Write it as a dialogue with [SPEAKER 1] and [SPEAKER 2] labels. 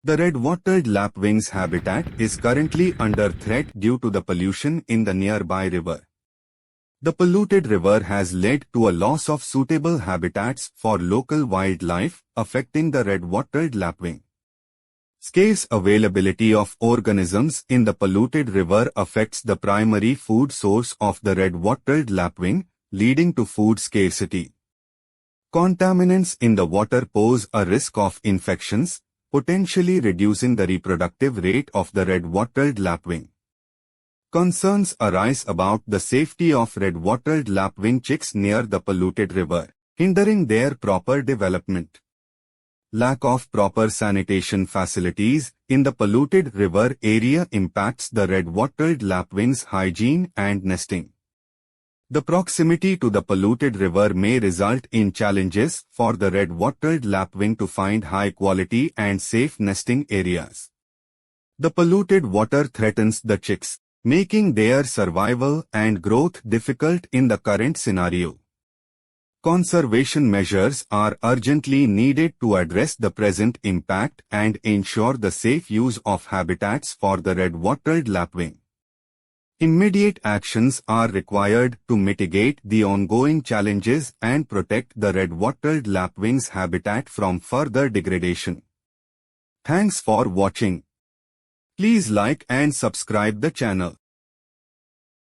[SPEAKER 1] The red-wattled lapwing's habitat is currently under threat due to the pollution in the nearby river. The polluted river has led to a loss of suitable habitats for local wildlife, affecting the red-wattled lapwing. Scarce availability of organisms in the polluted river affects the primary food source of the red-wattled lapwing, leading to food scarcity. Contaminants in the water pose a risk of infections, potentially reducing the reproductive rate of the red-wattled lapwing. Concerns arise about the safety of red-wattled lapwing chicks near the polluted river, hindering their proper development. Lack of proper sanitation facilities in the polluted river area impacts the red-wattled lapwing's hygiene and nesting. The proximity to the polluted river may result in challenges for the red-wattled lapwing to find high-quality and safe nesting areas. The polluted water threatens the chicks, making their survival and growth difficult in the current scenario. Conservation measures are urgently needed to address the present impact and ensure the safe use of habitats for the red-wattled lapwing. Immediate actions are required to mitigate the ongoing challenges and protect the red-wattled lapwing's habitat from further degradation. Thanks for watching. Please like and subscribe the channel.